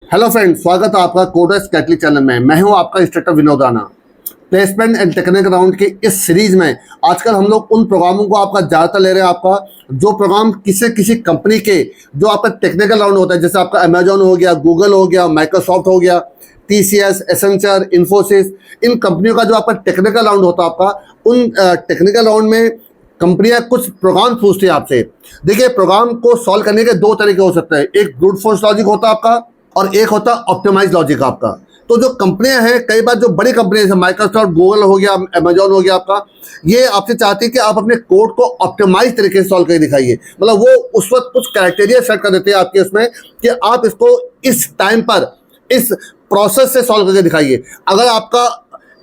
Hello friends, स्वागत है आपका कोडर्स कैटलिक चैनल में। मैं हूं आपका instructor Vinod Rana. Placement and technical round की इस सीरीज में आजकल हम लोग उन प्रोग्रामों को आपका ज़्यादातर ले रहे हैं। आपका जो प्रोग्राम किसी कंपनी के जो आपका टेक्निकल राउंड होता है, जैसे आपका अमेजॉन हो गया, गूगल हो गया, माइक्रोसॉफ्ट हो गया, TCS, एसेंचर, इन्फोसिस, इन कंपनियों का जो आपका टेक्निकल राउंड होता है आपका, उन टेक्निकल राउंड में कंपनियां कुछ प्रोग्राम पूछती है आपसे। देखिए, प्रोग्राम को सॉल्व करने के दो तरीके हो सकते हैं। एक ब्रूट फोर्स लॉजिक होता है आपका और एक होता है ऑप्टिमाइज लॉजिक आपका। तो जो कंपनियां हैं, कई बार जो बड़ी कंपनियां जैसे माइक्रोसॉफ्ट, गूगल हो गया, अमेजॉन हो गया आपका, ये आपसे चाहती है कि आप अपने कोड को ऑप्टिमाइज तरीके से सॉल्व करके दिखाइए। मतलब वो उस वक्त कुछ क्राइटेरिया सेट कर देते हैं आपके उसमें कि आप इसको इस टाइम पर इस प्रोसेस से सॉल्व करके दिखाइए। अगर आपका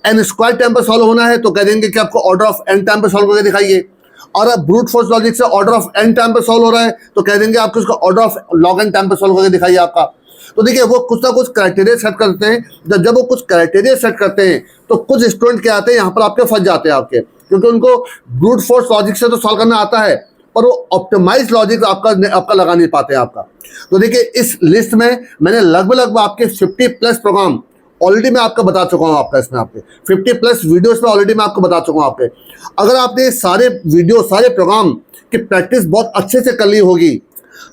n स्क्वायर टाइम पर सॉल्व होना है तो कह देंगे कि आपको ऑर्डर ऑफ n टाइम पर सॉल्व करके दिखाइए। और अब ब्रूट फोर्स लॉजिक से ऑर्डर ऑफ n टाइम पर सॉल्व हो रहा है तो कह देंगे आपको इसको order of log n time पर सॉल्व करके दिखाइए आपका। तो देखिए, वो कुछ ना कुछ क्राइटेरिया सेट करते हैं। जब वो कुछ क्राइटेरिया सेट करते हैं तो कुछ स्टूडेंट क्या आते हैं, यहाँ पर आपके फंस जाते हैं आपके, क्योंकि उनको ब्रूट फोर्स लॉजिक से तो सॉल्व करना आता है पर वो ऑप्टिमाइज लॉजिक आपका लगा नहीं पाते हैं आपका। तो देखिए, इस लिस्ट में मैंने लगभग आपके 50+ प्रोग्राम ऑलरेडी मैं आपको बता चुका हूँ। आपका इसमें आपके 50+ वीडियोस में ऑलरेडी मैं आपको बता चुका हूँ आपके। अगर आपने सारे वीडियो, सारे प्रोग्राम की प्रैक्टिस बहुत अच्छे से कर ली होगी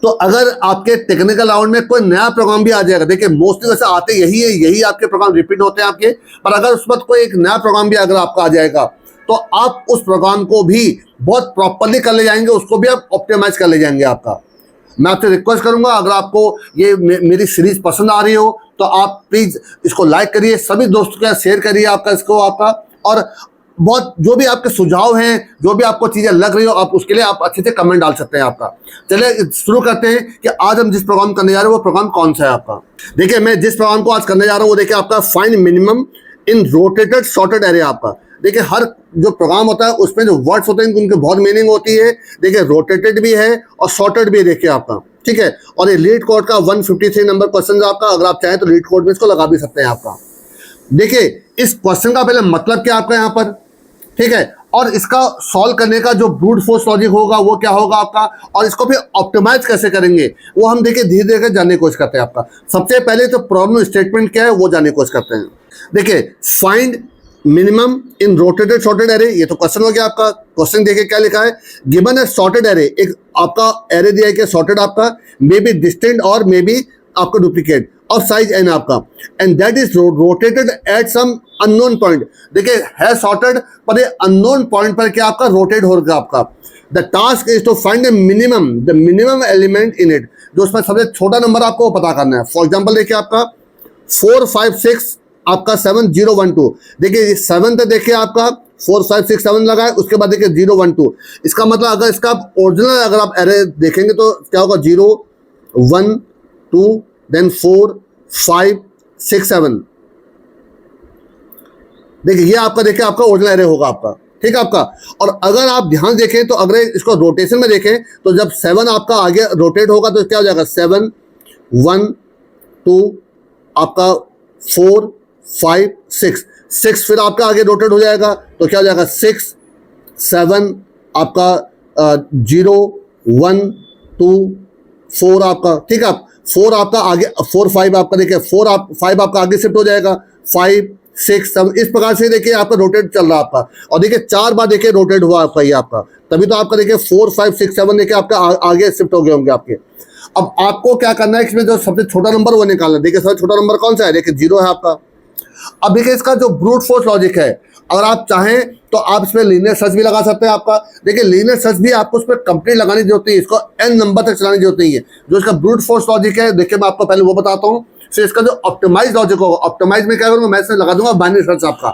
तो अगर आपके टेक्निकल राउंड में कोई नया प्रोग्राम भी आ जाएगा, देखिए मोस्टली वैसे आते यही है, यही आपके प्रोग्राम रिपीट होते हैं आपके, पर अगर उस वक्त कोई एक नया प्रोग्राम भी अगर आपका आ जाएगा तो आप उस प्रोग्राम को भी बहुत प्रॉपरली कर ले जाएंगे, उसको भी आप ऑप्टिमाइज कर ले जाएंगे आपका। मैं आपसे रिक्वेस्ट करूंगा, अगर आपको ये मेरी सीरीज पसंद आ रही हो तो आप प्लीज इसको लाइक करिए, सभी दोस्तों के साथ शेयर करिए आपका इसको आपका। और बहुत जो भी आपके सुझाव हैं, जो भी आपको चीजें लग रही हो, आप उसके लिए आप अच्छे से कमेंट डाल सकते हैं आपका। चलिए शुरू करते हैं कि आज हम जिस प्रोग्राम करने जा रहे हैं वो प्रोग्राम कौन सा है आपका। देखिए, मैं जिस प्रोग्राम को आज करने जा रहा हूँ वो देखिए आपका find minimum in rotated sorted array आपका। देखिए, हर जो प्रोग्राम होता है उसमें जो वर्ड्स होते हैं उनकी बहुत मीनिंग होती है। देखिए, रोटेटेड भी है और सॉर्टेड भी है, देखिए आपका, ठीक है। और ये लीड कोड का 153 नंबर क्वेश्चन है आपका। अगर आप चाहें तो लीड कोड में इसको लगा भी सकते हैं आपका। देखिए, इस क्वेश्चन का पहले मतलब क्या आपका यहाँ पर, ठीक है, और इसका सॉल्व करने का जो ब्रूट फोर्स लॉजिक होगा वो क्या होगा आपका, और इसको फिर ऑप्टिमाइज कैसे करेंगे वो हम देखिए धीरे धीरे जानने की कोशिश करते हैं आपका। सबसे पहले तो प्रॉब्लम स्टेटमेंट क्या है वो जानने की कोशिश करते हैं। देखिए, find minimum in rotated sorted array, ये तो क्वेश्चन हो गया आपका। क्वेश्चन देखिए क्या लिखा है, गिवन ए सॉर्टेड एरे, एक आपका एरे दिया है कि सॉर्टेड आपका मे बी डिस्टिंक्ट और मे बी आपका डुप्लीकेट और साइज n आपका, and that is rotated at some unknown point. देखिए, है सॉर्टेड पर ये अननोन पॉइंट पर क्या आपका रोटेट होगा आपका। The task is to find the minimum element in it, जो उसमें सबसे छोटा नंबर आपको पता करना है। फॉर एग्जाम्पल देखिए आपका 4 5 6 आपका 7 0 1 2। देखिए 7 तक देखिए आपका 4 5 6 7 लगा है, उसके बाद देखिए 0 1 2। इसका मतलब अगर इसका ओरिजिनल अगर आप एरे देखेंगे तो क्या होगा, 0 1 2 देन 4 5 6 7। देखिए ये आपका, देखिए आपका ओरिजिनल एरे होगा आपका, ठीक है आपका। और अगर आप ध्यान देखें तो अगर इसको रोटेशन में देखें तो जब 7 आपका आगे रोटेट होगा तो क्या हो जाएगा, 7 1 2 आपका 4 5 6 फिर आपका आगे रोटेट हो जाएगा तो क्या हो जाएगा, 6 7 आपका 0 1 2 4 आपका, ठीक है। 4 आपका आगे 4 5 आपका देखिए 5 आपका आगे शिफ्ट हो जाएगा, 5 6 7 इस प्रकार से देखिए आपका रोटेट चल रहा है आपका। और देखिए 4 बार देखिए रोटेट हुआ आपका ये आपका, तभी तो आपका देखिए 4 5 6 7 देखिए आपका आगे शिफ्ट हो गए होंगे आपके। अब आपको क्या करना है, इसमें जो सबसे छोटा नंबर वो निकालना है। देखिए सबसे छोटा नंबर कौन सा है, देखिए 0 है आपका। अब देखिए इसका जो ब्रूट फोर्स लॉजिक है, अगर आप चाहें तो आप इसमें लीनियर सर्च भी लगा सकते हैं आपका। देखिए लीनियर सर्च भी आपको उस पर कंप्लीट लगाने की जरूरत नहीं है, इसको n नंबर तक चलाने की जरूरत नहीं है। जो इसका ब्रूट फोर्स लॉजिक है, देखिए मैं आपको पहले वो बताता हूँ। फिर इसका जो ऑप्टिमाइज लॉजिक होगा, ऑप्टिमाइज में क्या करूँगा, मैं इसमें लगा दूंगा बाइनरी सर्च आपका।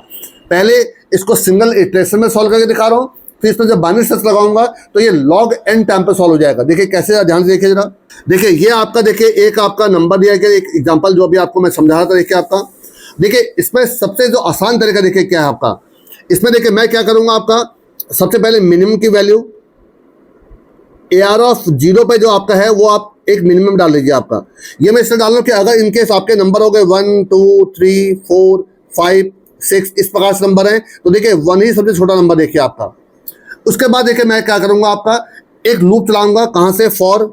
पहले इसको सिंगल इटरेशन में सॉल्व करके दिखा रहा हूँ, फिर इसमें जब बाइनरी सर्च लगाऊंगा तो ये log n टाइम पर सॉल्व हो जाएगा। देखिए कैसे, ध्यान से देखिए जरा। देखिए ये आपका, देखिए एक आपका नंबर दिया है, एक एग्जांपल जो अभी आपको मैं समझा रहा था, देखिए आपका। देखिए इसमें सबसे जो आसान तरीका देखिए क्या है आपका, इसमें देखिए मैं क्या करूंगा आपका, सबसे पहले मिनिमम की वैल्यू AR ऑफ 0 पे जो आपका है वो आप एक मिनिमम डाल लीजिए आपका। ये मैं इसलिए डाल रहा हूँ कि अगर इनकेस आपके नंबर हो गए 1 2 3 4 5 6 इस प्रकार से नंबर है तो देखिए 1 ही सबसे छोटा नंबर देखिए आपका। उसके बाद देखिए मैं क्या करूंगा आपका, एक लूप चलाऊंगा, कहाँ से, फॉर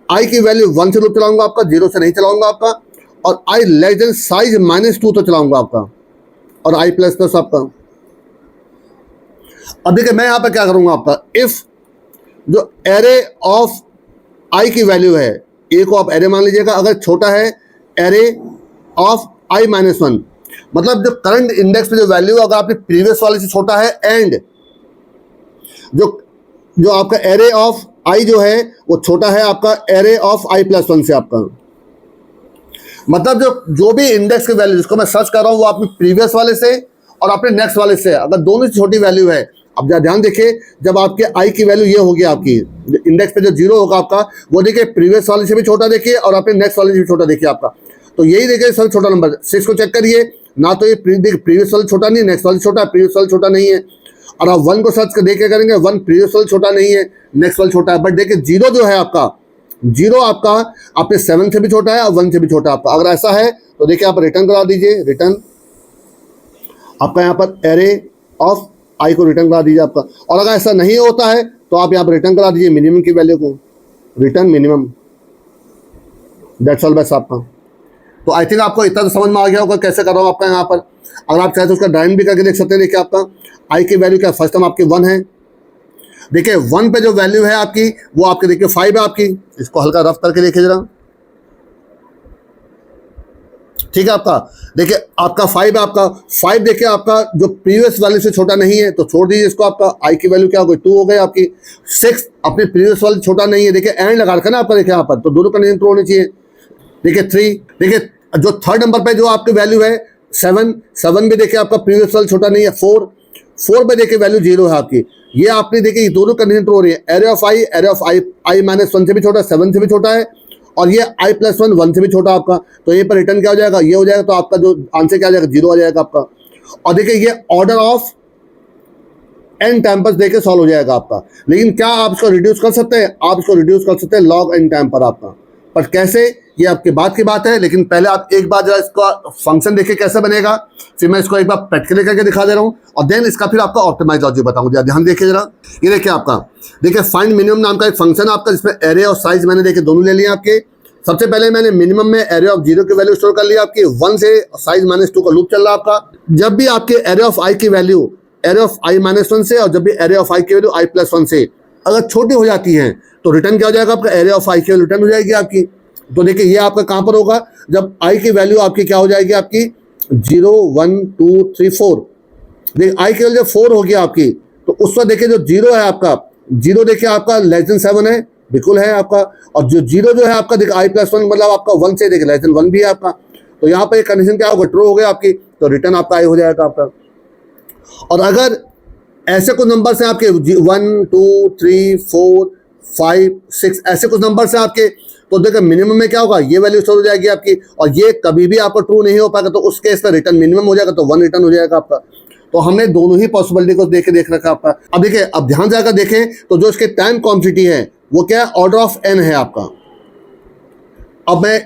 आई की वैल्यू 1 से लूप चलाऊंगा आपका, 0 से नहीं चलाऊंगा आपका, और आई लेस देन साइज -2 तो चलाऊंगा आपका, और आई प्लस प्लस आपका। अब देखिए मैं यहां पर क्या करूंगा आपका, इफ जो एरे ऑफ आई की वैल्यू है, ए को आप एरे मान लीजिएगा, अगर छोटा है एरे ऑफ आई -1, मतलब जो करंट इंडेक्स पे जो वैल्यू अगर आपके प्रीवियस वाले से छोटा है, एंड जो आपका एरे ऑफ आई जो है वो छोटा है आपका एरे ऑफ आई +1 से आपका, मतलब जो भी इंडेक्स की वैल्यू जिसको मैं सर्च कर रहा हूँ वो आपके प्रीवियस वाले से और अपने नेक्स्ट वाले से अगर दोनों से छोटी वैल्यू है। अब ध्यान देखिए, जब आपके आई की वैल्यू ये होगी आपकी इंडेक्स पे जो 0 होगा आपका, वो देखिए प्रीवियस वाले से भी छोटा देखिए और अपने नेक्स्ट वाले से भी छोटा देखिए आपका, तो यही देखिए सबसे छोटा नंबर 6 को चेक करिए ना, तो ये प्रीवियस वाला छोटा नहीं, नेक्स्ट वाला छोटा, प्रीवियस वाला छोटा नहीं है। और आप 1 को सर्च कर देखे करेंगे, 1 प्रीवियस वाला छोटा नहीं है, नेक्स्ट वाला छोटा है, बट देखिए 0 जो है आपका, 0 आपका आपके 7 से भी छोटा है और 1 से भी छोटा है आपका। अगर ऐसा है तो देखिए आप रिटर्न करा दीजिए, रिटर्न आपका यहाँ पर एरे ऑफ आई को रिटर्न करा दीजिए आपका। और अगर ऐसा नहीं होता है तो आप यहाँ पर रिटर्न करा दीजिए मिनिमम की वैल्यू को, रिटर्न मिनिमम, दैट्स ऑल बस आपका। तो आई थिंक आपको इतना तो समझ में आ गया होगा कैसे कर रहा हूँ आपका यहाँ पर। अगर आप चाहे तो उसका ड्राइंग भी करके देख सकते हैं। देखिए आपका आई की वैल्यू क्या, फर्स्ट टाइम आपकी 1 है, देखिए 1 पे जो वैल्यू है आपकी वो आपके देखिए 5 है आपकी, इसको हल्का रफ करके देखिए जरा, ठीक है आपका, देखिए आपका 5 है आपका, 5 देखिए आपका जो प्रीवियस वाले से छोटा नहीं है तो छोड़ दीजिए इसको, आपका आई की वैल्यू क्या हो गई 2 हो गई आपकी। 6 अपने प्रीवियस वाले छोटा नहीं है, देखिए एंड लगा रखा ना आपका, देखिए यहाँ पर तो दोनों कंडीशन ट्रू होनी चाहिए। देखिए 3, देखिए जो थर्ड नंबर पे जो आपकी वैल्यू है 7 भी देखिए आपका प्रीवियस वाला छोटा नहीं है। 4 पे देखिए वैल्यू 0 है आपकी, ये आपने देखिए दोनों कंडीशन ट्रू हो रही है। एरे ऑफ आई -1 से भी छोटा, 7 से भी छोटा है, और ये आई +1 1 से भी छोटा आपका, तो ये पर रिटर्न क्या हो जाएगा, ये हो जाएगा, तो आपका जो आंसर क्या आ जाएगा 0 आ जाएगा आपका। और देखिए ये ऑर्डर ऑफ n टाइम पर देखिए सॉल्व हो जाएगा आपका। लेकिन क्या आप इसको रिड्यूस कर सकते हैं, आप इसको रिड्यूस कर सकते हैं log n टाइम पर आपका, पर कैसे ये आपके बात की बात है। लेकिन पहले आप एक बार जरा इसका फंक्शन देखिए कैसे बनेगा, फिर मैं इसको एक बार प्रैक्टिकली करके दिखा दे रहा हूँ, और देन इसका फिर आपका ऑप्टिमाइज लॉजिक बताऊंगा। ध्यान देखिए जरा, ये देखिए आपका, देखिए फाइंड मिनिमम नाम का एक फंक्शन आपका, जिसमें एरे और साइज मैंने देखिए दोनों ले लिए आपके। सबसे पहले मैंने मिनिमम में एरे ऑफ 0 की वैल्यू स्टोर कर लिया आपकी, 1 से साइज -2 का लूप चल रहा है आपका। जब भी आपके एरे ऑफ आई की वैल्यू एरे ऑफ आई -1 से, और जब भी एरे ऑफ आई की वैल्यू आई +1 से अगर छोटी हो जाती है तो रिटर्न क्या हो जाएगा आपका, एरे ऑफ आई की वैल्यू रिटर्न हो जाएगी आपकी। तो देखिए ये आपका कहाँ पर होगा, जब आई की वैल्यू आपकी क्या हो जाएगी आपकी 0 1 2 3 4, देखिए आई की वैल्यू जब 4 होगी आपकी, तो उस वक्त देखिए जो 0 है आपका, 0 देखिए आपका लेस देन 7 है, बिल्कुल है आपका, और जो 0 जो है आपका देखिए आई +1 मतलब आपका 1 से देखिए लेस देन 1 भी है आपका, तो यहाँ पर एक कंडीशन क्या होगा, ट्रू हो गया आपकी, तो रिटर्न आपका आई हो जाएगा आपका। और अगर ऐसे कुछ नंबर से आपके 1 2 3 4 5 6 ऐसे कुछ नंबर से आपके, तो देखिए मिनिमम में क्या होगा, ये वैल्यू स्टोर हो जाएगी आपकी, और ये कभी भी आपको ट्रू नहीं हो पाएगा, तो उस केस में रिटर्न मिनिमम हो जाएगा, तो 1 रिटर्न हो जाएगा आपका। तो हमने दोनों ही पॉसिबिलिटी को देख रखा आपका। अब देखिए, अब ध्यान जाकर देखें तो जो इसके टाइम कॉम्प्लेक्सिटी है वो क्या है, ऑर्डर ऑफ n है आपका। अब मैं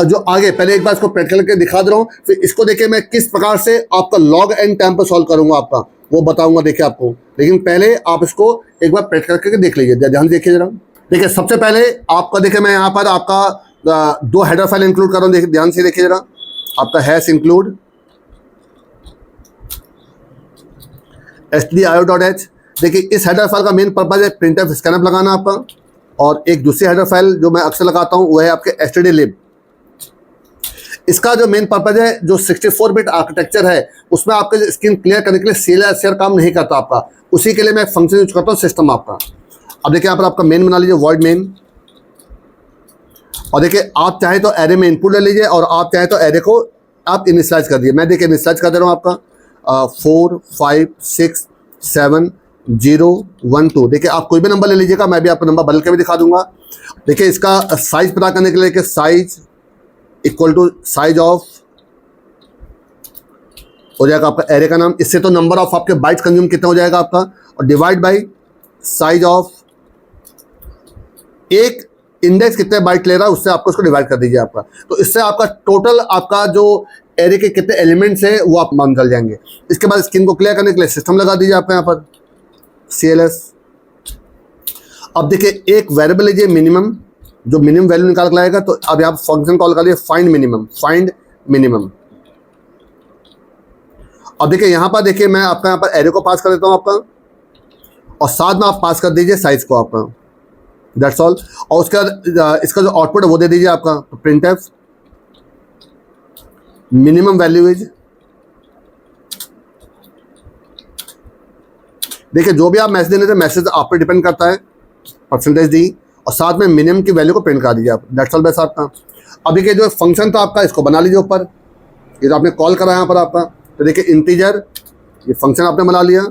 जो आगे पहले एक बार इसको प्रैक्टिकल करके दिखा दे रहा हूँ, फिर इसको देखिए मैं किस प्रकार से आपका log n टाइम पर सॉल्व करूंगा आपका, वो बताऊंगा देखिए आपको। लेकिन पहले आप इसको एक बार प्रैक्टिकल करके देख लीजिए, ध्यान देखिए जरा। देखिए सबसे पहले आपका देखिए मैं यहाँ पर आपका 2 हेडर फाइल इंक्लूड कर रहा हूँ, देखिए ध्यान से देखिए जरा। आपका हैश इंक्लूड stdio.h, देखिए इस हेडर फाइल का मेन पर्पज है प्रिंटफ स्कैनअप लगाना आपका, और एक दूसरी हेडर फाइल जो मैं अक्सर लगाता हूँ वो है आपके stdlib। इसका जो मेन पर्पज है, जो 64 बिट आर्किटेक्चर है उसमें आपके स्क्रीन क्लियर करने के लिए CLR काम नहीं करता आपका, उसी के लिए मैं फंक्शन यूज करता हूँ सिस्टम आपका। अब देखिए यहाँ पर आपका मेन बना लीजिए, वॉइड मेन, और देखिए आप चाहे तो एरे में इनपुट ले लीजिए, और आप चाहे तो एरे को आप इनिशियलाइज कर दिए। मैं देखिए इनिशियलाइज कर दे रहा हूँ आपका 4 5 6 7 0 1 2। देखिए आप कोई भी नंबर ले लीजिएगा, मैं भी आपको नंबर बदल के भी दिखा दूंगा। देखिए इसका साइज पता करने के लिए कि size equal to size of हो जाएगा आपका एरे का नाम, इससे तो नंबर ऑफ आपके बाइट्स कंज्यूम कितना हो जाएगा आपका, और डिवाइड बाय साइज ऑफ एक इंडेक्स कितने बाइट ले रहा है उससे आपको उसको डिवाइड कर दीजिए आपका। तो इससे आपका टोटल आपका जो एरे के कितने एलिमेंट्स है वो आप मान चल जाएंगे। इसके बाद स्क्रीन को क्लियर करने के लिए सिस्टम लगा दीजिए आपका यहाँ पर CLS। अब देखिए एक वेरिएबल लीजिए मिनिमम, जो मिनिमम वैल्यू निकाल के लाएगा। तो अब यहाँ फंक्शन कॉल कर लिए फाइंड मिनिमम, फाइंड मिनिमम। अब देखिए यहाँ पर देखिए मैं आपका यहाँ पर एरे को पास कर देता हूँ आपका, और साथ में आप पास कर दीजिए साइज को आपका, दैट्स ऑल। और उसका इसका जो आउटपुट है वो दे दीजिए आपका, तो प्रिंटफ मिनिमम वैल्यू इज, देखिए जो भी आप मैसेज देने थे मैसेज आप पे डिपेंड करता है, परसेंटेज दी, और साथ में मिनिमम की वैल्यू को प्रिंट कर दीजिए आप, दैट्स ऑल बस आपका। अब देखिए जो फंक्शन था आपका इसको बना लीजिए ऊपर, ये जो आपने कॉल करा यहाँ पर आपका, तो देखिए इंटीजर, ये फंक्शन आपने बना लिया,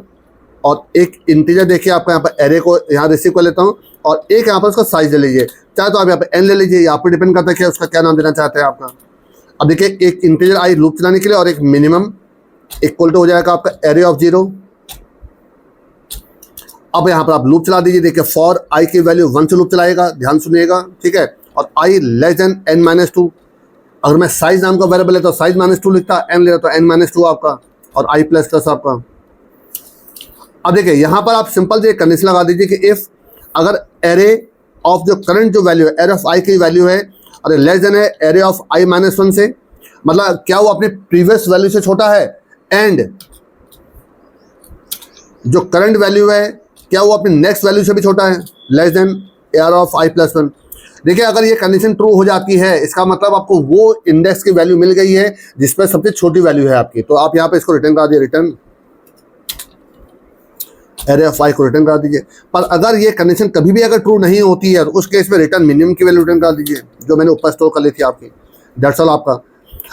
और एक इंटीजर देखिए आपका यहाँ पर एरे को यहाँ रिसीव कर लेता हूँ, और एक यहाँ पर उसका साइज ले लीजिए, चाहे तो आप यहाँ पर एन ले लीजिए, यहाँ पर डिपेंड करता है कि उसका क्या नाम देना चाहते हैं आपका। अब देखिए एक इंटीजर आई लूप चलाने के लिए और एक मिनिमम इक्वल टू हो जाएगा आपका एरे ऑफ 0। अब यहाँ पर आप लूप चला दीजिए, देखिए फॉर आई की वैल्यू 1 से लूप चलाएगा, ध्यान सुनिएगा, ठीक है। और आई लेस देन n-2, अगर मैं साइज नाम का वेरिएबल है तो साइज -2 लिखता, n ले तो n-2 आपका, और i प्लस आपका। अब देखिए यहाँ पर आप सिंपल से कंडीशन लगा दीजिए कि इफ अगर एरे ऑफ जो करंट जो वैल्यू है, एरे ऑफ आई की वैल्यू है और लेस देन है एरे ऑफ i-1 से, मतलब क्या वो अपने प्रीवियस वैल्यू से छोटा है, एंड जो करंट वैल्यू है क्या वो अपने नेक्स्ट वैल्यू से भी छोटा है, less than air of i+1। देखिए अगर ये कंडीशन ट्रू हो जाती है, इसका मतलब आपको वो इंडेक्स की वैल्यू मिल गई है जिसमें सबसे छोटी वैल्यू है आपकी, तो आप यहाँ पे इसको रिटर्न करा दिए, रिटर्न एरे ऑफ i को रिटर्न करा दीजिए। पर अगर ये कंडीशन कभी भी अगर ट्रू नहीं होती है तो उस केस में रिटर्न मिनिमम की वैल्यू रिटर्न करा दीजिए, जो मैंने ऊपर स्टोर कर ली थी आपकी, दैट्स ऑल आपका।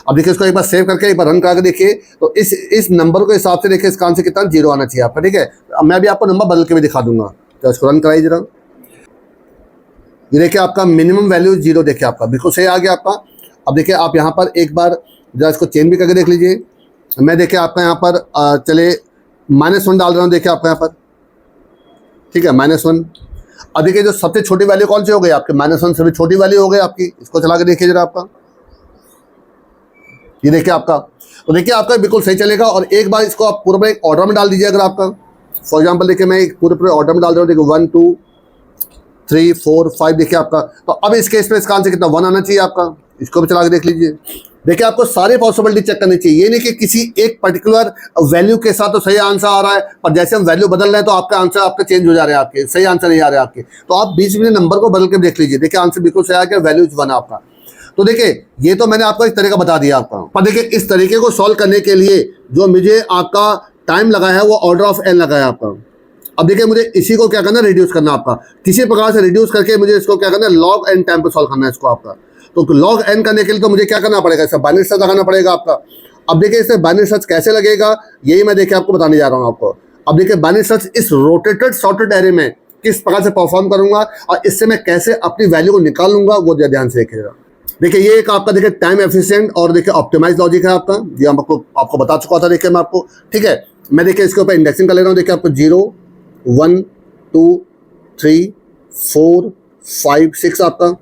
अब देखिए इसको एक बार सेव करके एक बार रन करा के देखिए, तो इस नंबर के हिसाब से देखिए इसका आंसर कितना 0 आना चाहिए आपका, ठीक है। अब मैं भी आपको नंबर बदल के भी दिखा दूंगा, तो इसको रन कराइए जरा। ये देखिए आपका मिनिमम वैल्यू 0 देखिए आपका बिल्कुल सही आ गया आपका। अब देखिए आप यहाँ पर एक बार जरा इसको चेंज भी करके देख लीजिए। मैं देखिए आपका यहाँ पर चले -1 डाल रहा हूँ, देखिए आपका यहाँ पर, ठीक है, -1। अब देखिए जो सबसे छोटी वैल्यू कौन सी हो गई आपकी, -1 से भी छोटी वैल्यू हो गई आपकी, इसको चला के देखिए जरा आपका, ये देखिए आपका, तो देखिए आपका बिल्कुल सही चलेगा। और एक बार इसको आप पूरा एक ऑर्डर में डाल दीजिए, अगर आपका फॉर एग्जांपल देखिए मैं एक पूरे ऑर्डर में डाल रहा हूँ, देखिए 1 2 3 4 5 देखिए आपका। तो अब इस केस में इसका आंसर कितना 1 आना चाहिए आपका, इसको भी चला के देख लीजिए। देखिए आपको सारे पॉसिबिलिटी चेक करनी चाहिए, ये नहीं कि किसी एक पर्टिकुलर वैल्यू के साथ तो सही आंसर आ रहा है, पर जैसे हम वैल्यू बदल रहे हैं तो आपका आंसर आपके चेंज हो जा रहे हैं, आपके सही आंसर नहीं आ रहे आपके। तो आप बीच में नंबर को बदल के देख लीजिए, देखिए आंसर बिल्कुल सही आ गया, वैल्यू 1 आपका। तो देखिए ये तो मैंने आपको एक तरीका बता दिया आपका, पर देखिए इस तरीके को सॉल्व करने के लिए जो मुझे आपका टाइम लगा है वो ऑर्डर ऑफ n लगा है आपका। अब देखिए मुझे इसी को क्या करना है, रिड्यूस करना आपका, किसी प्रकार से रिड्यूस करके मुझे इसको क्या करना है, log n टाइम पे सॉल्व करना है इसको आपका। तो log n करने के लिए तो मुझे क्या करना पड़ेगा, इसका बाइनरी सर्च लगाना पड़ेगा आपका। अब देखिए इससे बाइनरी सर्च कैसे लगेगा यही मैं देखिए आपको बताने जा रहा हूँ आपको। अब देखिए बाइनरी सर्च इस रोटेटेड सॉर्टेड एरे में किस प्रकार से परफॉर्म करूंगा और इससे मैं कैसे अपनी वैल्यू को निकालूंगा वो ध्यान से देखिएगा। देखिए ये एक आपका देखिए टाइम एफिशिएंट और देखिए ऑप्टिमाइज लॉजिक है आपका, ये आपको बता चुका था देखिए मैं आपको, ठीक है। मैं देखिए इसके ऊपर इंडेक्सिंग कर ले रहा हूँ, देखिए आपको 0 1 2 3 4 5 6 आपका।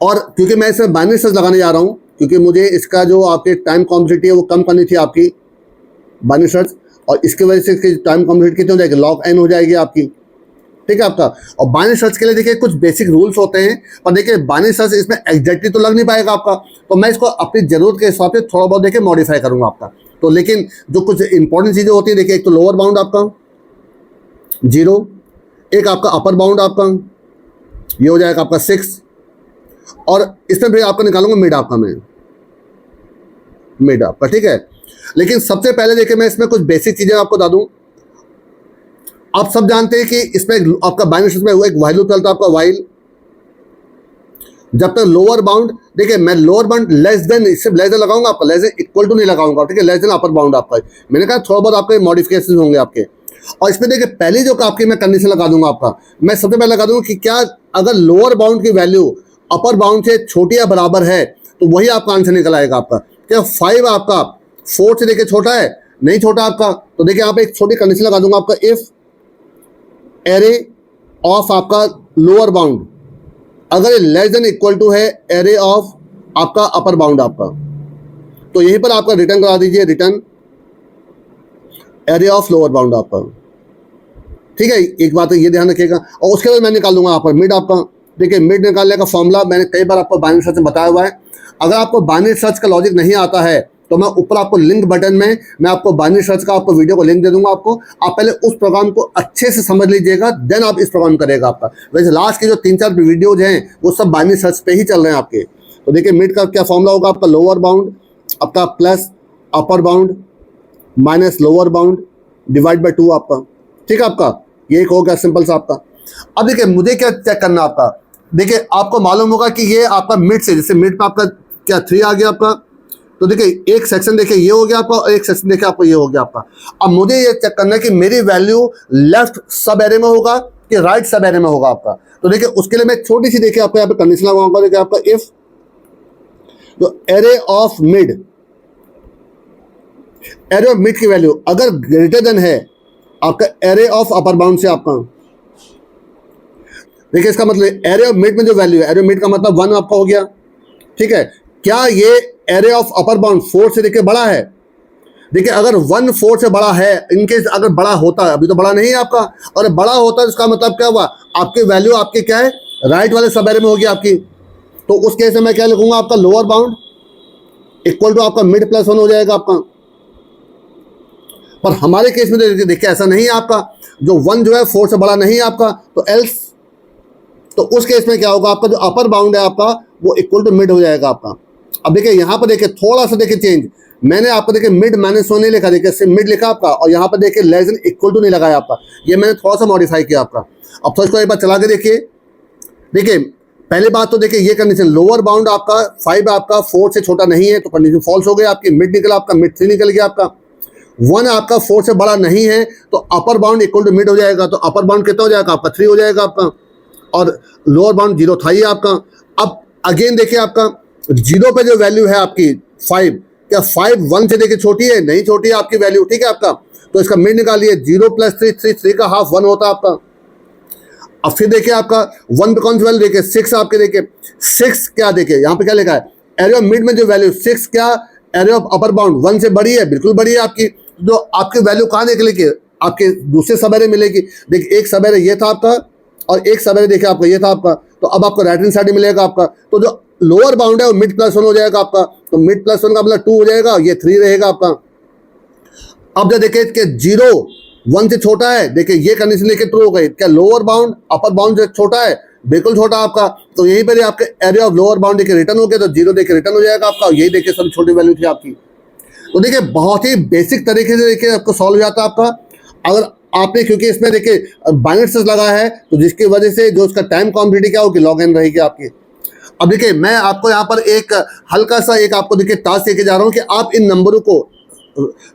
और क्योंकि मैं इसमें बाइनरी सर्च लगाने जा रहा हूँ, क्योंकि मुझे इसका जो आपके टाइम कॉम्प्लेक्सिटी है वो कम करनी थी आपकी बाइनरी सर्च, और इसकी वजह से इसकी टाइम कॉम्प्लेक्सिटी कितनी हो जाएगी, log n हो जाएगी आपकी, ठीक है आपका। और बाइनरी सर्च के लिए देखिए कुछ बेसिक रूल्स होते हैं, पर देखिए बाइनरी सर्च इसमें एग्जैक्टली तो लग नहीं पाएगा आपका, तो मैं इसको अपनी ज़रूरत के हिसाब से थोड़ा बहुत देखिए मॉडिफाई करूँगा आपका। तो लेकिन जो कुछ इंपॉर्टेंट चीज़ें होती है, देखिए एक तो लोअर बाउंड आपका 0, एक आपका अपर बाउंड आपका ये हो जाएगा आपका 6, और इसमें फिर आपका निकालूंगा मिड आपका, मैं मिड आपका, ठीक है। लेकिन सबसे पहले देखिए मैं इसमें कुछ बेसिक चीज़ें आपको बता दूँ। आप सब जानते हैं कि इसमें आपका बाइनरी सर्च में एक व्हाइल लूप चलता है आपका, व्हाइल जब तक लोअर बाउंड, देखिए मैं लोअर बाउंड लेस देन, सिर्फ लेस देन लगाऊंगा आपका, लेस देन इक्वल टू नहीं लगाऊंगा, ठीक है, लेस देन अपर बाउंड आपका। मैंने कहा थोड़ा बहुत आपके मॉडिफिकेशन होंगे आपके। और इसमें देखिए पहली जो आपकी मैं कंडीशन लगा दूंगा आपका, मैं सबसे पहले लगा दूंगा कि क्या अगर लोअर बाउंड की वैल्यू अपर बाउंड से छोटी या बराबर है तो वही आपका आंसर निकल आएगा आपका। क्या 5 आपका 4 से देखिए छोटा है, नहीं छोटा आपका, तो देखिए यहाँ पे एक छोटी कंडीशन लगा दूंगा आपका, इफ एरे ऑफ आपका लोअर बाउंड अगर ये लेस देन इक्वल टू है एरे ऑफ आपका अपर बाउंड आपका, तो यहीं पर आपका रिटर्न करा दीजिए, return array of lower bound आपका, ठीक है। एक बात है ये ध्यान रखिएगा। और उसके बाद मैं निकाल दूंगा यहाँ पर मिड आपका, देखिए मिड निकालने का फॉर्मूला मैंने कई बार आपको बाइनरी सर्च में बताया हुआ है। अगर आपको बाइनरी सर्च का लॉजिक नहीं आता है तो मैं ऊपर आपको लिंक बटन में मैं आपको बाइनरी सर्च का आपको वीडियो को लिंक दे दूंगा आपको। आप पहले उस प्रोग्राम को अच्छे से समझ लीजिएगा, देन आप इस प्रोग्राम करेगा आपका। वैसे लास्ट के जो 3-4 वीडियोज हैं वो सब बाइनरी सर्च पे ही चल रहे हैं आपके। तो देखिए मिड का क्या फॉर्मूला होगा आपका, लोअर बाउंड आपका plus upper bound minus lower bound divide by 2 आपका, ठीक है आपका। ये एक हो गया सिंपल सा आपका। अब देखिए मुझे क्या चेक करना आपका, देखिए आपको मालूम होगा कि ये आपका मिड से, जैसे मिड पे आपका क्या 3 आ गया आपका, तो देखिए एक सेक्शन देखिए ये हो गया आपका और एक सेक्शन देखिए आपको ये हो गया आपका। अब मुझे ये चेक करना है कि मेरी वैल्यू लेफ्ट सब एरे में होगा कि राइट सब एरे में होगा आपका। तो देखिए उसके लिए मैं छोटी सी देखिए आपको यहाँ पे कंडीशन लगाऊंगा। देखिए आपका इफ जो एरे ऑफ मिड की वैल्यू अगर ग्रेटर देन है आपका एरे ऑफ अपर बाउंड से आपका, देखिए इसका मतलब एरे ऑफ मिड में जो वैल्यू है, एरे ऑफ मिड का मतलब 1 आपका हो गया, ठीक है। क्या ये एरे ऑफ अपर बाउंड 4 से देखिए बड़ा है? देखिए अगर 1 4 से बड़ा है, इनकेस अगर बड़ा होता है, अभी तो बड़ा नहीं है आपका, और बड़ा होता है इसका मतलब क्या हुआ, आपकी वैल्यू आपके क्या है राइट वाले सब एरे में होगी आपकी। तो उस केस में मैं क्या लिखूंगा, आपका लोअर बाउंड इक्वल टू आपका मिड प्लस 1 हो जाएगा आपका। पर हमारे केस में देखिए ऐसा नहीं है आपका, जो 1 जो है 4 से बड़ा नहीं है आपका, तो एल्स, तो उस केस में क्या होगा, आपका जो अपर बाउंड है आपका वो इक्वल टू मिड हो जाएगा आपका। अब देखिए यहाँ पर देखिए थोड़ा सा देखिए चेंज, मैंने आपको देखिए मिड माइनस 1 नहीं लिखा, देखिए सिर्फ मिड लिखा आपका, और यहाँ पर देखिए लेस देन इक्वल टू नहीं लगाया आपका, ये मैंने थोड़ा सा मॉडिफाई किया आपका। अब तो इसको एक बार चला के देखिए। देखिए पहली बात तो देखिए ये कंडीशन, लोअर बाउंड आपका 5 आपका 4 से छोटा नहीं है, तो कंडीशन फॉल्स हो गई आपकी। मिड निकला आपका, मिड 3 निकल गया आपका। 1 आपका 4 से बड़ा नहीं है तो upper bound equal to mid हो जाएगा, तो अपर बाउंड कितना हो जाएगा आपका 3 हो जाएगा आपका, और लोअर बाउंड 0 था ही आपका। अब अगेन देखिए आपका 0 पे जो वैल्यू है आपकी 5, क्या 5 1 से देखिए छोटी है? नहीं छोटी है आपकी वैल्यू, ठीक है आपका। तो इसका मिड निकालिए, 0 + 3 3 का हाफ 1 होता है आपका। अब फिर देखिए आपका 1 पे कौन सी वैल्यू देखिए 6 आपके, देखिए 6 क्या देखिए यहाँ पे क्या लिखा है, एरे ऑफ मिड में जो वैल्यू 6 क्या एरे ऑफ अपर बाउंड 1 से बड़ी है, बिल्कुल बड़ी है आपकी। जो आपकी वैल्यू कहाँ निकलेगी, आपके दूसरे सब एरे मिलेगी। देखिए एक सब एरे ये था आपका और एक सब एरे देखिए आपका ये था आपका, तो अब आपको राइट हैंड साइड मिलेगा आपका। तो जो लोअर बाउंड है वो मिड प्लस 1 हो जाएगा आपका, तो मिड प्लस 1 का मतलब 2 हो जाएगा, ये 3 रहेगा आपका। अब जो देखिए कि 0 1 से छोटा है, देखिए ये कंडीशन लेके ट्रू हो गई। क्या लोअर बाउंड अपर बाउंड से छोटा है? बिल्कुल छोटा आपका, तो यहीं पर आपके एरे ऑफ लोअर बाउंड देखिए रिटर्न हो गया, तो 0 देखिए रिटर्न हो जाएगा आपका। यही देखिए सब छोटी वैल्यू थी आपकी। तो देखिए बहुत ही बेसिक तरीके से देखिए आपको सॉल्व हो जाता है आपका। अगर आपने, क्योंकि इसमें देखिए बाइनरी सर्च लगा है, तो जिसकी वजह से जो उसका टाइम कॉम्प्लेक्सिटी क्या होगी, लॉग एन रहेगी आपकी। अब देखिए मैं आपको यहाँ पर एक हल्का सा एक आपको देखिए टास्क देके जा रहा हूँ कि आप इन नंबरों को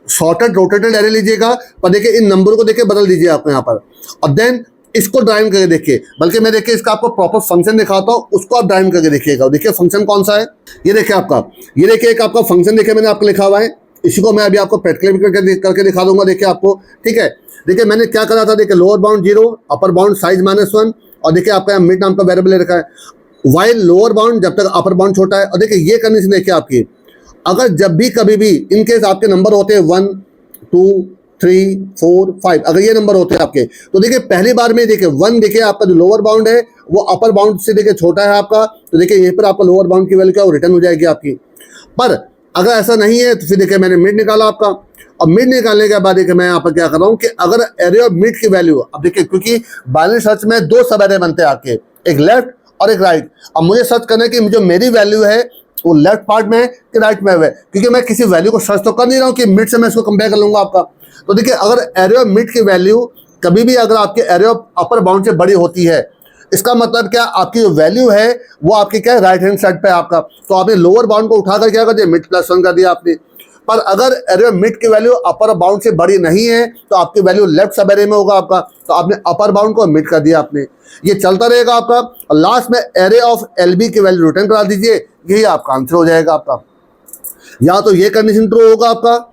शॉर्टेड रोटेटेड एरे लीजिएगा, पर देखिए इन नंबरों को देखिए बदल दीजिए आपको यहाँ पर, और देन इसको ड्राइव करके देखिए। बल्कि मैं देखिए इसका आपको प्रॉपर फंक्शन दिखाता हूँ, उसको आप ड्राइव करके देखिएगा। देखिए फंक्शन कौन सा है, ये देखिए आपका, ये देखिए एक आपका फंक्शन देखिए मैंने आपको लिखा हुआ है, इसी को मैं अभी आपको प्रैक्टिकली करके दिखा दूंगा। देखिए आपको, ठीक है। देखिए मैंने क्या करा था, देखिए lower bound 0, upper bound size -1, और देखिए आपका यहाँ मिड नाम का वेरिएबल रखा है, वाइल लोअर बाउंड जब तक अपर बाउंड छोटा है। और देखिए ये कंडीशन देखिए आपकी, अगर जब भी कभी भी इनकेस आपके नंबर होते हैं 1 2 3 4 5, अगर ये नंबर होते हैं आपके, तो देखिए पहली बार में देखिए 1 देखिए आपका जो लोअर बाउंड है वो अपर बाउंड से देखिए छोटा है आपका, तो देखिए यहीं पर आपका लोअर बाउंड की वैल्यू क्या वो रिटर्न हो जाएगी आपकी। पर अगर ऐसा नहीं है तो फिर देखिए मैंने मिड निकाला आपका, और मिड निकालने के बाद देखिए मैं यहाँ पर क्या कर रहा हूँ कि अगर एरे ऑफ मिड की वैल्यू, अब देखिए क्योंकि बाइनरी सर्च में 2 सब एरे बनते हैं आपके, एक लेफ्ट और एक राइट। अब मुझे सर्च करना है कि जो मेरी वैल्यू है वो लेफ्ट पार्ट में है कि राइट में है, क्योंकि मैं किसी वैल्यू को सर्च तो कर नहीं रहा हूँ कि मिड से मैं इसको कंपेयर कर लूंगा आपका। तो देखिए अगर एरे ऑफ मिड की वैल्यू कभी भी अगर आपके एरे ऑफ अपर बाउंड से बड़ी होती है, इसका मतलब क्या, आपकी जो वैल्यू है वो आपकी क्या है राइट हैंड साइड पे आपका, तो आपने लोअर बाउंड को उठाकर क्या कर दिया, मिड प्लस 1 कर दिया आपने। पर अगर एरे ऑफ मिड की वैल्यू अपर बाउंड से बड़ी नहीं है तो आपकी वैल्यू लेफ्ट सब एरे में होगा आपका, तो आपने अपर बाउंड को मिड कर दिया आपने। ये चलता रहेगा आपका, और लास्ट में एरे ऑफ एलबी की वैल्यू रिटर्न करा दीजिए, यही आपका आंसर हो जाएगा आपका। या तो ये कंडीशन ट्रू होगा आपका,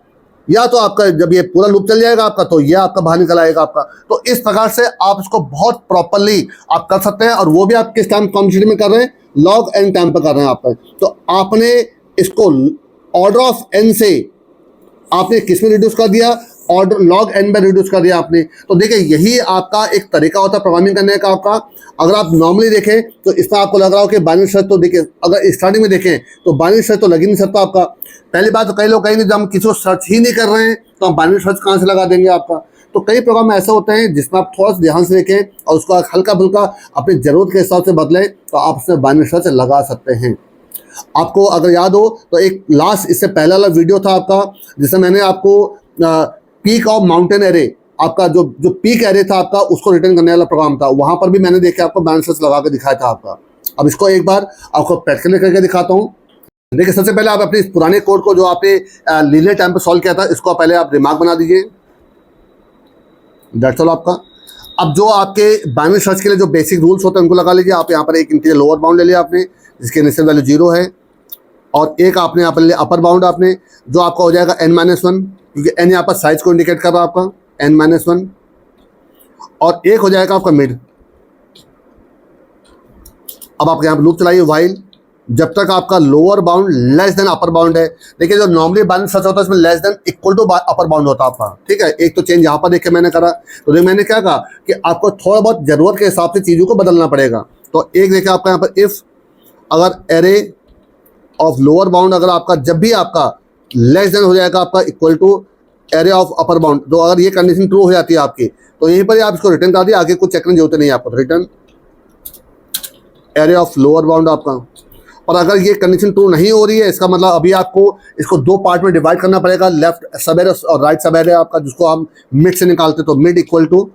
या तो आपका जब ये पूरा लूप चल जाएगा आपका तो ये आपका बाहर निकल आएगा आपका। तो इस प्रकार से आप इसको बहुत प्रॉपरली आप कर सकते हैं, और वो भी आप किस टाइम कॉम्पिटिशन में कर रहे हैं, लॉग एन टाइम पर कर रहे हैं आप। तो आपने इसको ऑर्डर ऑफ एन से आपने किस में रिड्यूस कर दिया, ऑर्डर लॉग एन में रिड्यूस कर दिया आपने। तो देखिए यही आपका एक तरीका होता है प्रोग्रामिंग करने का आपका। अगर आप नॉर्मली देखें तो इसमें आपको लग रहा हो कि बाइनरी सर्च, तो देखिए अगर स्टार्टिंग में देखें तो बाइनरी सर्च तो लग ही नहीं सकता आपका। पहली बात तो कई लोग कहेंगे जब हम किसी को सर्च ही नहीं कर रहे हैं तो हम बाइनरी सर्च कहाँ से लगा देंगे आपका। तो कई प्रोग्राम ऐसे होते हैं जिसमें आप थोड़ा सा ध्यान से देखें और उसको हल्का फुल्का अपनी ज़रूरत के हिसाब से बदलें तो आप उसमें बाइनरी सर्च लगा सकते हैं। आपको अगर याद हो तो एक लास्ट इससे पहला वाला वीडियो था आपका जिसमें मैंने आपको पीक ऑफ माउंटेन एरे, आपका जो पीक एरे था आपका उसको रिटर्न करने वाला प्रोग्राम था, वहाँ पर भी मैंने देखा आपको बाइनरी सर्च लगा के दिखाया था आपका। अब इसको एक बार आपको प्रैक्टिकली करके दिखाता हूँ। देखिए सबसे पहले आप अपने इस पुराने कोड को जो आपने लीनियर टाइम पर सॉल्व किया था इसको पहले आप रिमार्क बना दीजिए। दैट्स ऑल आपका। अब जो आपके बाइनरी सर्च के लिए जो बेसिक रूल्स होते हैं उनको लगा लीजिए। आप यहाँ पर एक इंटीजर लोअर बाउंड ले लिया आपने जिसकी इनिशियल वैल्यू 0 है, और एक आपने यहाँ पर ले अपर बाउंड आपने जो आपका हो जाएगा n-1, क्योंकि n यहाँ पर साइज को इंडिकेट कर रहा है आपका n-1, और एक हो जाएगा आपका मिड। अब आप यहाँ पर लूप चलाइए व्हाइल जब तक आपका lower bound less than upper bound है। देखिए जो नॉर्मली बाइनरी सर्च होता है इसमें less than equal to upper bound होता है आपका, ठीक है। एक तो चेंज यहाँ पर देखिए मैंने करा, तो मैंने क्या कहा कि आपको थोड़ा बहुत जरूरत के हिसाब से चीज़ों को बदलना पड़ेगा। तो एक देखिए आपका यहाँ पर इफ़ अगर एरे ऑफ लोअर बाउंड अगर आपका जब भी आपका लेस देन हो जाएगा आपका equal to array of upper bound, तो अगर ये कंडीशन ट्रू हो जाती है आपकी तो यहीं पर आप इसको रिटर्न कर दिए, आगे कुछ चेक करने की जरूरत नहीं है आपको। Return array of lower bound आपका। और अगर ये कंडीशन ट्रू नहीं हो रही है इसका मतलब अभी आपको इसको दो पार्ट में डिवाइड करना पड़ेगा, लेफ्ट सब एरे और राइट सब एरे आपका, जिसको हम मिड से निकालते तो मिड इक्वल टू,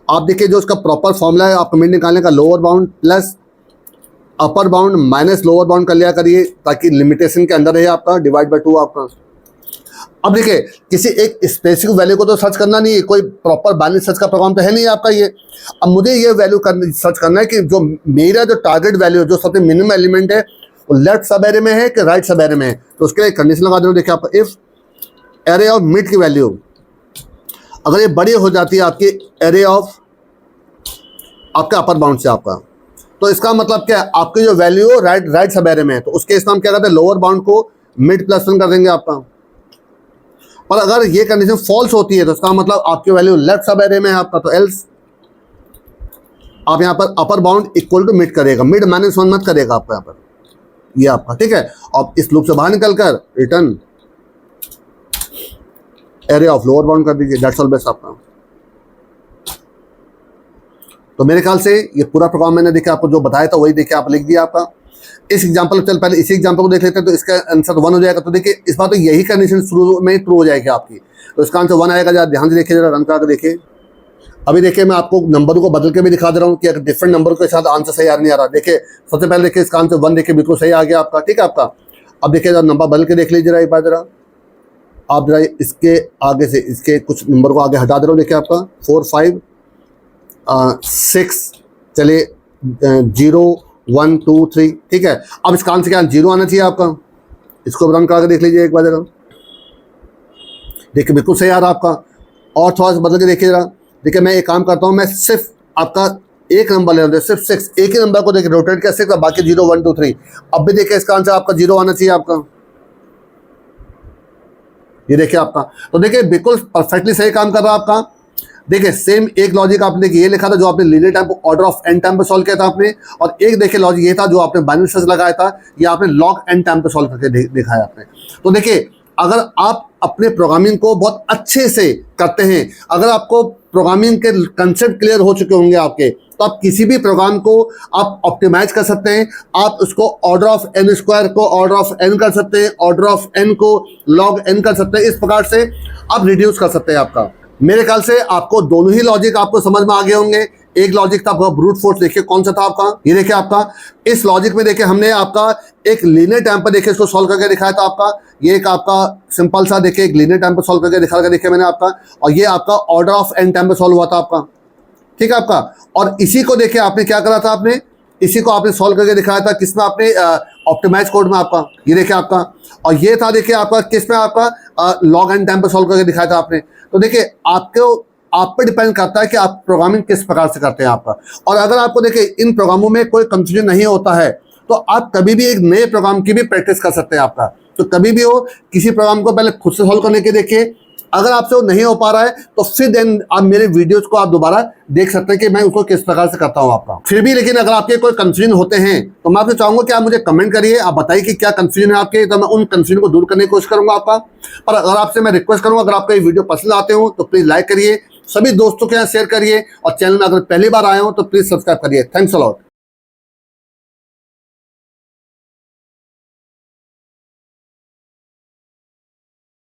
आप देखिए जो इसका प्रॉपर फॉर्मूला है आपको मिड निकालने का, lower bound plus upper bound minus lower bound कर लिया करिए ताकि लिमिटेशन के अंदर रहे आपका, डिवाइड बाय 2 आपका। अब देखिए किसी एक स्पेसिफिक वैल्यू को तो सर्च करना नहीं है, कोई प्रॉपर बाइनरी सर्च का प्रोग्राम तो है नहीं आपका ये। अब मुझे ये वैल्यू सर्च करना है कि जो मेरा जो टारगेट वैल्यू जो सबसे मिनिमम एलिमेंट है वो लेफ्ट सब एरे में है कि राइट सब एरे में है। तो उसके लिए कंडीशन लगा दे रहा हूँ। देखिए आपका इफ एरे ऑफ मिड की वैल्यू अगर ये बड़ी हो जाती है आपकी एरे ऑफ आपके अपर बाउंड से आपका, तो इसका मतलब क्या है आपकी जो वैल्यू राइट सब एरे में है, तो उसके केस में हम क्या करते हैं लोअर बाउंड को मिड प्लस 1 कर देंगे आपका। पर अगर ये कंडीशन फॉल्स होती है तो इसका मतलब आपकी वैल्यू लेफ्ट सब एरे में है आपका, तो एल्स आप यहाँ पर upper bound equal to mid करेगा, मिड -1 मत करेगा आपका यहाँ पर, ये आपका ठीक है। और इस लूप से बाहर निकलकर return array of lower bound कर दीजिए। दैट्स ऑल बेस्ट आपका। तो मेरे ख्याल से ये पूरा प्रोग्राम मैंने देखा आपको जो बताया था वही देखिए आप लिख दिया आपका। इस एग्जांपल चल पहले इसी एग्जांपल को देख लेते हैं, तो इसका आंसर 1 हो जाएगा। तो देखिए इस बार तो यही कंडीशन शुरू में ट्रू हो जाएगी आपकी, तो इसका आंसर 1 आएगा। जरा ध्यान से देखिए, जरा रन करा देखिए। अभी देखिए मैं आपको नंबर को बदल के भी दिखा दे रहा हूँ कि अगर डिफरेंट नंबर के साथ आंसर सही आ नहीं आ रहा। देखिए सबसे पहले देखिए इसका आंसर 1 देखिए बिल्कुल सही आ गया आपका, ठीक है आपका। अब देखिए जरा नंबर बदल के देख लीजिए जरा एक बार, जरा आप जरा इसके आगे से इसके कुछ नंबर को आगे हटा दे रहा हूँ। देखिए आपका 4 5 6 चलिए 0 1 2 3, ठीक है। अब इसका आंसर क्या 0 आना चाहिए आपका। इसको रन करा के देख लीजिए एक बार जरा, देखिए बिल्कुल सही आ रहा आपका। और थोड़ा सा बदल के देखिए जरा, देखिए मैं एक काम करता हूँ, मैं सिर्फ आपका एक नंबर ले रहा हूँ, सिर्फ 6, एक ही नंबर को देखिए रोटेट किया 6, बाकी 0 1 2 3। अब भी देखिए इसका आंसर आपका 0 आना चाहिए आपका, ये देखिए आपका। तो देखिए बिल्कुल परफेक्टली सही काम कर रहा है आपका। देखिए सेम एक लॉजिक आपने ये लिखा था जो आपने लीनियर टाइम को ऑर्डर ऑफ n टाइम पे सॉल्व किया था आपने, और एक देखिए लॉजिक ये था जो आपने बाइनरी सर्च लगाया था, ये आपने log n टाइम पे सॉल्व करके दिखाया आपने। तो देखिए अगर आप अपने प्रोग्रामिंग को बहुत अच्छे से करते हैं, अगर आपको प्रोग्रामिंग के कंसेप्ट क्लियर हो चुके होंगे आपके, तो आप किसी भी प्रोग्राम को आप ऑप्टिमाइज कर सकते हैं। आप उसको ऑर्डर ऑफ n² को ऑर्डर ऑफ n कर सकते हैं, ऑर्डर ऑफ n को log n कर सकते हैं। इस प्रकार से आप रिड्यूस कर सकते हैं आपका। मेरे ख्याल से आपको दोनों ही लॉजिक आपको समझ में आ गए होंगे। एक लॉजिक था आपका ब्रूट फोर्स, देखिए कौन सा था आपका, ये देखिए आपका। इस लॉजिक में देखिए हमने आपका एक लीनियर टाइम पर देखिए इसको सॉल्व करके दिखाया था आपका। ये एक आपका सिंपल सा देखिए एक लीनियर टाइम पर सॉल्व करके दिखा देखिए मैंने आपका, और ये आपका ऑर्डर ऑफ n टाइम पर सॉल्व हुआ था आपका, ठीक है आपका। और इसी को देखिए आपने क्या करा था, आपने इसी को आपने सॉल्व करके दिखाया था किसमें, आपने ऑप्टिमाइज कोड में आपका, ये देखिए आपका। और ये था देखिए आपका किसमें, आपका log n टाइम पर सॉल्व करके दिखाया था आपने। तो देखिए आपको आप पे डिपेंड करता है कि आप प्रोग्रामिंग किस प्रकार से करते हैं आपका। और अगर आपको देखिए इन प्रोग्रामों में कोई कंफ्यूजन नहीं होता है तो आप कभी भी एक नए प्रोग्राम की भी प्रैक्टिस कर सकते हैं आपका। तो कभी भी हो किसी प्रोग्राम को पहले खुद से सॉल्व करने के देखिए, अगर आपसे वो नहीं हो पा रहा है तो फिर देन आप मेरे वीडियोस को आप दोबारा देख सकते हैं कि मैं उसको किस प्रकार से करता हूँ आपका। फिर भी लेकिन अगर आपके कोई कंफ्यूजन होते हैं तो मैं आपसे चाहूंगा कि आप मुझे कमेंट करिए, आप बताइए कि क्या कंफ्यूजन है आपके, तो मैं उन कंफ्यूजन को दूर करने की कोशिश करूंगा आपका। पर अगर आपसे मैं रिक्वेस्ट करूंगा, अगर आपको ये वीडियो पसंद आते हो तो प्लीज लाइक करिए, सभी दोस्तों के यहाँ शेयर करिए, और चैनल में अगर पहली बार आए हो तो प्लीज सब्सक्राइब करिए। Thanks a lot.